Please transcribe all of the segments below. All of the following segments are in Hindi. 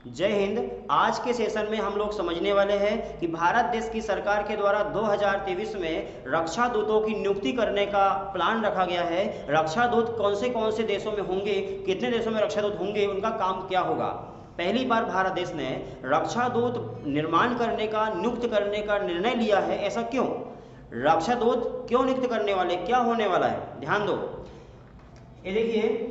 जय हिंद। आज के सेशन में हम लोग समझने वाले हैं कि भारत देश की सरकार के द्वारा 2023 में रक्षा दूतों की नियुक्ति करने का प्लान रखा गया है। रक्षा दूत कौन से देशों में होंगे, कितने देशों में रक्षा दूत होंगे, उनका काम क्या होगा। पहली बार भारत देश ने रक्षा दूत निर्माण करने का, नियुक्त करने का निर्णय लिया है। ऐसा क्यों? रक्षा दूत क्यों नियुक्त करने वाले, क्या होने वाला है, ध्यान दो। ये देखिए,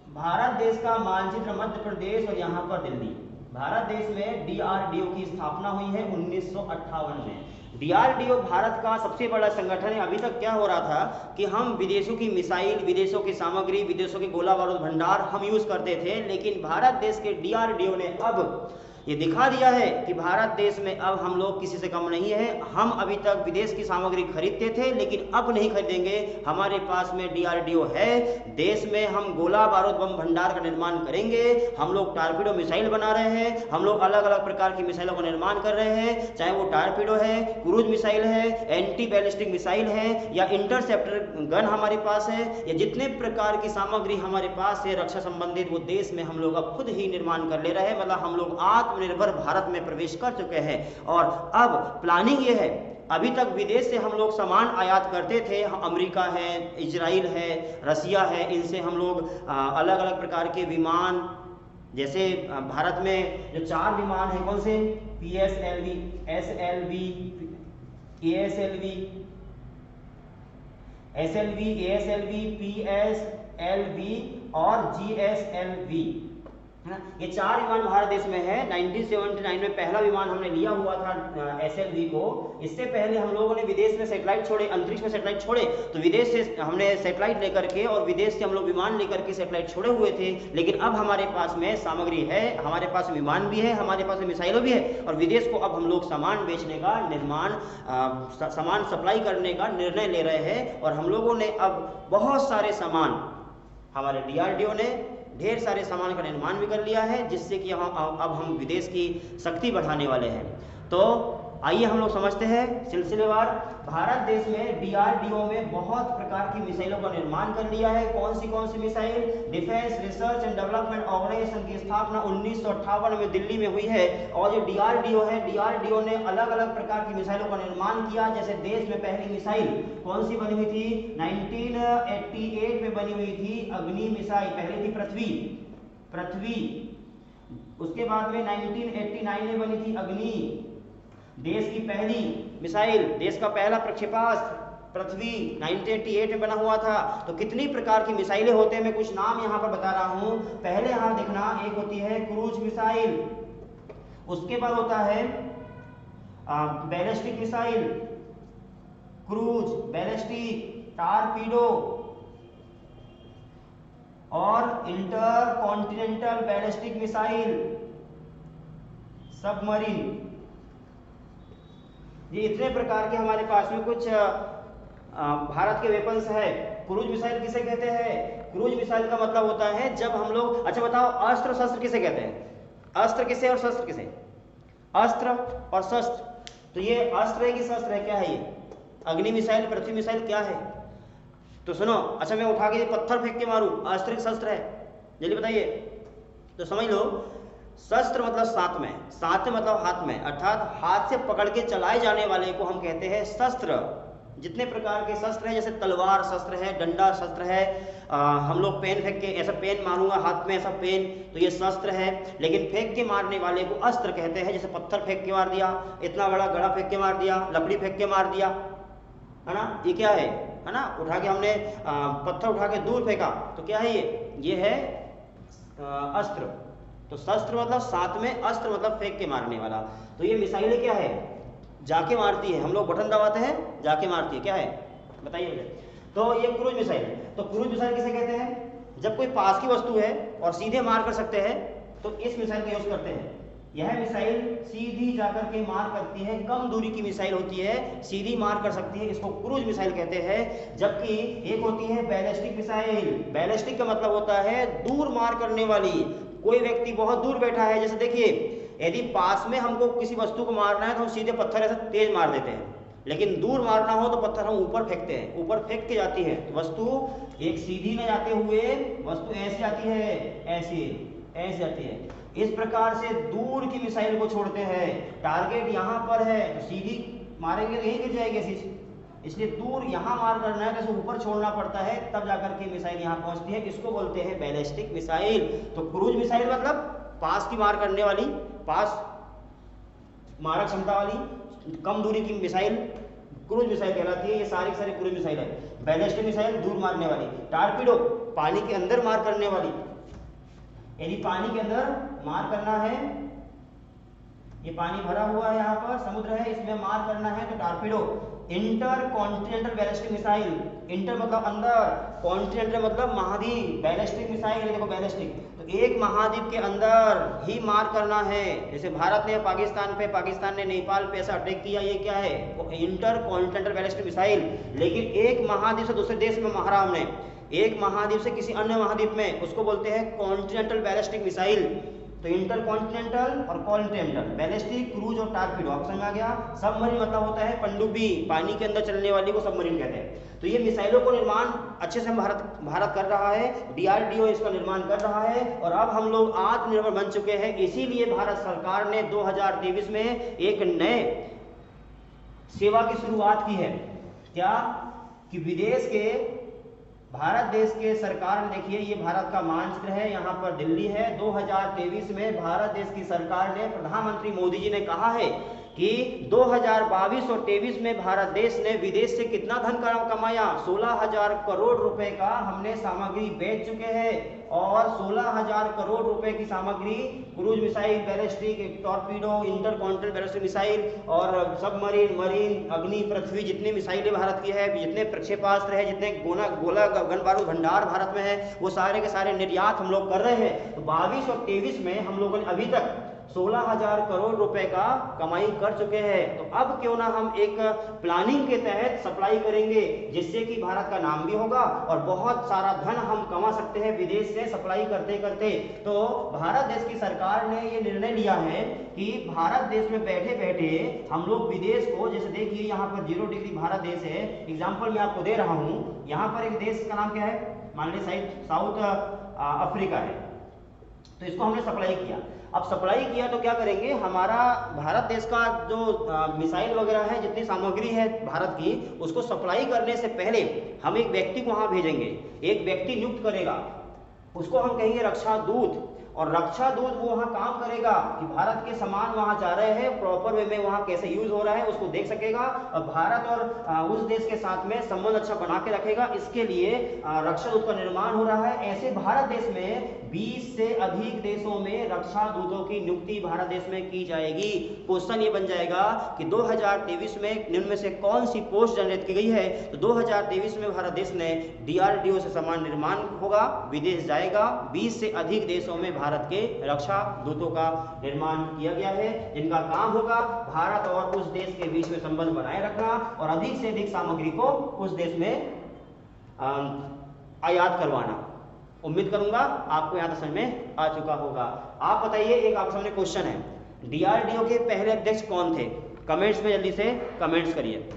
भारत देश का मानचित्र मध्य प्रदेश और यहाँ पर दिल्ली। भारत देश में डीआरडीओ की स्थापना हुई है 1958 में। डीआरडीओ भारत का सबसे बड़ा संगठन है। अभी तक क्या हो रहा था कि हम विदेशों की मिसाइल, विदेशों की सामग्री, विदेशों के गोला बारूद भंडार हम यूज करते थे, लेकिन भारत देश के डीआरडीओ ने अब ये दिखा दिया है कि भारत देश में अब हम लोग किसी से कम नहीं है। हम अभी तक विदेश की सामग्री खरीदते थे, लेकिन अब नहीं खरीदेंगे। हमारे पास में डीआरडीओ है। देश में हम गोला बारूद बम भंडार का निर्माण करेंगे। हम लोग टारपीडो मिसाइल बना रहे हैं। हम लोग अलग अलग प्रकार की मिसाइलों का निर्माण कर रहे हैं, चाहे वो टारपीडो है, क्रूज मिसाइल है, एंटी बैलिस्टिक मिसाइल है, या इंटरसेप्टर गन हमारे पास है, या जितने प्रकार की सामग्री हमारे पास है रक्षा संबंधित, वो देश में हम लोग अब खुद ही निर्माण कर ले रहे हैं। मतलब हम लोग आत्मनिर्भर भारत में प्रवेश कर चुके हैं। और अब प्लानिंग ये है, अभी तक विदेश से हम लोग सामान आयात करते थे। अमेरिका है, इजराइल है, रसिया है, इनसे हम लोग अलग अलग प्रकार के विमान, जैसे भारत में जो 4 विमान हैं, कौन से? PSLV, SLV, ASLV, SLV, ASLV, PSLV और GSLV, ये 4 विमान भारत देश में है। 1979 में पहला विमान हमने लिया हुआ था SLV को। इससे पहले हम लोगों ने विदेश में सैटेलाइट छोड़े, अंतरिक्ष में सैटेलाइट छोड़े, तो विदेश से हमने सैटेलाइट लेकर के और विदेश से हम लोग विमान लेकर के सैटेलाइट छोड़े हुए थे। लेकिन अब हमारे पास में सामग्री है, हमारे पास विमान भी है, हमारे पास मिसाइलों भी है, और विदेश को अब हम लोग सामान बेचने का, निर्माण सामान सप्लाई करने का निर्णय ले रहे हैं। और हम लोगों ने अब बहुत सारे सामान, हमारे डीआरडीओ ने ढेर सारे सामान का निर्माण भी कर लिया है, जिससे कि अब हम विदेश की शक्ति बढ़ाने वाले हैं। तो आइए हम लोग समझते हैं सिलसिलेवार। भारत देश में डीआरडीओ में बहुत प्रकार की मिसाइलों का निर्माण कर लिया है। कौन सी missile? Defence research and development organisation की स्थापना 1958 में दिल्ली में हुई है। और जो डीआरडीओ है, डीआरडीओ ने अलग अलग प्रकार की मिसाइलों का निर्माण किया। जैसे देश में पहली मिसाइल कौन सी बनी हुई थी? 1988 में बनी हुई थी अग्नि मिसाइल। पहली थी पृथ्वी। उसके बाद में 1989 में बनी थी अग्नि, देश की पहली मिसाइल, देश का पहला प्रक्षेपास्त्र पृथ्वी 1988 में बना हुआ था। तो कितनी प्रकार की मिसाइलें होते हैं, मैं कुछ नाम यहाँ पर बता रहा हूँ। पहले यहाँ देखना, एक होती है क्रूज मिसाइल, उसके बाद होता है ballistic missile, cruise, ballistic, torpedo और intercontinental ballistic missile, submarine. ये इतने प्रकार के हमारे पास में कुछ भारत के वेपन्स है। क्रूज मिसाइल किसे कहते हैं? क्रूज मिसाइल का मतलब होता है जब हम लोग, अच्छा बताओ, अस्त्र शस्त्र किसे कहते हैं? अस्त्र किसे और शस्त्र किसे? अस्त्र और शस्त्र। तो ये अस्त्र है कि शस्त्र है? क्या है ये? अग्नि मिसाइल, पृथ्वी मिसाइल क्या है? तो सुनो, अच्छा मैं उठा के पत्थर फेंक के मारूं, अस्त्र की शस्त्र है? जल्दी बताइए। तो समझ लो, शस्त्र मतलब साथ में मतलब हाथ में, अर्थात हाथ से पकड़ के चलाए जाने वाले को हम कहते हैं शस्त्र। जितने प्रकार के शस्त्र हैं, जैसे तलवार शस्त्र है, डंडा शस्त्र है, हम लोग पेन फेंक के, ऐसा पेन मारूंगा हाथ में, ऐसा पेन, तो ये शस्त्र है। लेकिन फेंक के मारने वाले को अस्त्र कहते हैं। जैसे पत्थर फेंक के मार दिया, इतना बड़ा गड़ा फेंक के मार दिया, लकड़ी फेंक के मार दिया, है ना, ये क्या है ना, उठा के हमने पत्थर उठा के दूर फेंका, तो क्या है ये है अस्त्र। तो शस्त्र मतलब साथ में, अस्त्र मतलब फेंक के मारने वाला। तो ये मिसाइलें क्या है? जाके मारती है, हम लोग बटन दबाते हैं, जाके मारती है, क्या है बताइए मुझे। तो ये क्रूज मिसाइल है। तो क्रूज मिसाइल किसे कहते हैं? जब कोई पास की वस्तु है और सीधे मार कर सकते हैं, तो इस मिसाइल का यूज करते हैं। यह मिसाइल सीधी जाकर के मार करती है, कम दूरी की मिसाइल होती है, सीधी मार कर सकती है, इसको क्रूज मिसाइल कहते हैं। जबकि एक होती है बैलिस्टिक मिसाइल। बैलिस्टिक का मतलब होता है दूर मार करने वाली। कोई व्यक्ति बहुत दूर बैठा है, जैसे देखिए, यदि पास में हमको किसी वस्तु को मारना है तो हम सीधे पत्थर ऐसे तेज मार देते हैं, लेकिन दूर मारना हो तो पत्थर हम ऊपर फेंकते हैं, ऊपर फेंक के जाती है वस्तु, एक सीधी न जाते हुए वस्तु ऐसे जाती है, ऐसे ऐसे जाती है। इस प्रकार से दूर की मिसाइल को छोड़ते हैं। टारगेट यहाँ पर है तो सीधी मारेंगे तो यहीं गिर जाएगी ऐसी, इसलिए दूर यहाँ मार करना है तो ऊपर छोड़ना पड़ता है, तब जाकर के मिसाइल यहाँ पहुंचती है। इसको बोलते हैं बैलिस्टिक मिसाइल। तो क्रूज मिसाइल मतलब पास की मार करने वाली, पास मारक क्षमता वाली कम दूरी की मिसाइल क्रूज मिसाइल कहलाती है। ये सारी सारी क्रूज मिसाइल है। बैलिस्टिक मिसाइल दूर मारने वाली। टारपीडो पानी के अंदर मार करने वाली, यदि पानी के अंदर मार करना है, ये पानी भरा हुआ है, यहाँ पर समुद्र है, इसमें मार करना है तो torpedo. Inter continental ballistic missile, inter मतलब अंदर, कॉन्टिनेंटल मतलब महाद्वीप, बैलिस्टिक मिसाइल देखो बैलिस्टिक तो एक महाद्वीप के अंदर ही मार करना है। जैसे भारत ने पाकिस्तान पे, पाकिस्तान ने नेपाल पे ऐसा अटैक किया, ये क्या है, इंटर कॉन्टिनेंटल बैलिस्टिक मिसाइल। लेकिन एक महाद्वीप से दूसरे देश में मारा हमने, एक महाद्वीप से किसी अन्य महाद्वीप में, उसको बोलते हैं कॉन्टिनेंटल बैलिस्टिक मिसाइल। तो इंटर कॉन्टिनेंटल और कॉन्टिनेंटल, बैलिस्टिक, क्रूज और टारपीडो, आपको समझ में आ गया। सबमरीन मतलब होता है पनडुब्बी, पानी के अंदर चलने वाली को सबमरीन कहते हैं। तो ये मिसाइलों को निर्माण अच्छे से भारत कर रहा है, डीआरडीओ इसका निर्माण कर रहा है और अब हम लोग आत्मनिर्भर बन चुके हैं। इसीलिए भारत सरकार ने 2023 में एक नए सेवा की शुरुआत की है। क्या कि विदेश के, भारत देश के सरकार ने, देखिए ये भारत का मानचित्र है, यहाँ पर दिल्ली है। 2023 में भारत देश की सरकार ने, प्रधानमंत्री मोदी जी ने कहा है कि 2022 और 23 में भारत देश ने विदेश से कितना धन कमाया, 16,000 करोड़ रुपए का हमने सामग्री बेच चुके हैं और 16,000 करोड़ रुपए की सामग्री cruise missile, ballistic, torpedo, inter continental ballistic missile और सबमरीन, मरीन, अग्नि, पृथ्वी, जितनी मिसाइलें भारत की है, जितने प्रक्षेपास्त्र है, जितने गोला गन बारूद भंडार भारत में है, वो सारे के सारे निर्यात हम लोग कर रहे हैं। तो 22 और 23 में हम लोगों ने अभी तक 16,000 करोड़ रुपए का कमाई कर चुके हैं। तो अब क्यों ना हम एक प्लानिंग के तहत सप्लाई करेंगे, जिससे कि भारत का नाम भी होगा और बहुत सारा धन हम कमा सकते हैं विदेश से सप्लाई करते करते। तो भारत देश की सरकार ने ये निर्णय लिया है कि भारत देश में बैठे बैठे हम लोग विदेश को, जैसे देखिए यहाँ पर 0 डिग्री भारत देश है, एग्जाम्पल मैं आपको दे रहा हूँ। यहाँ पर एक देश का नाम क्या है, मान लीजिए साउथ अफ्रीका है, तो इसको हमने सप्लाई किया। अब सप्लाई किया तो क्या करेंगे, हमारा भारत देश का जो मिसाइल वगैरह है, जितनी सामग्री है भारत की, उसको सप्लाई करने से पहले हम एक व्यक्ति को वहां भेजेंगे, एक व्यक्ति नियुक्त करेगा, उसको हम कहेंगे रक्षा दूत। और रक्षा दूत वो वहाँ काम करेगा कि भारत के सामान वहाँ जा रहे हैं, प्रॉपर वे में वहाँ कैसे यूज हो रहा है उसको देख सकेगा और भारत और उस देश के साथ में संबंध अच्छा बना के रखेगा। इसके लिए रक्षा दूत का निर्माण हो रहा है। ऐसे भारत देश में 20 से अधिक देशों में रक्षा दूतों की नियुक्ति भारत देश में की जाएगी। क्वेश्चन ये बन जाएगा कि 2023 में निम्न में से कौन सी पोस्ट जनरेट की गई है। तो 2023 में भारत देश ने डीआरडीओ से सामान निर्माण होगा, विदेश जाएगा, 20 से अधिक देशों में भारत के रक्षा दूतों का निर्माण किया गया है, जिनका काम होगा भारत और उस देश के बीच में संबंध बनाए रखना और अधिक से अधिक सामग्री को उस देश में आयात करवाना। उम्मीद करूंगा आपको यहाँ तक समझ में आ चुका होगा। आप बताइए, एक आपके सामने क्वेश्चन है, डीआरडीओ के पहले अध्यक्ष कौन थे? कमेंट्स में जल्दी से कमेंट्स करिए।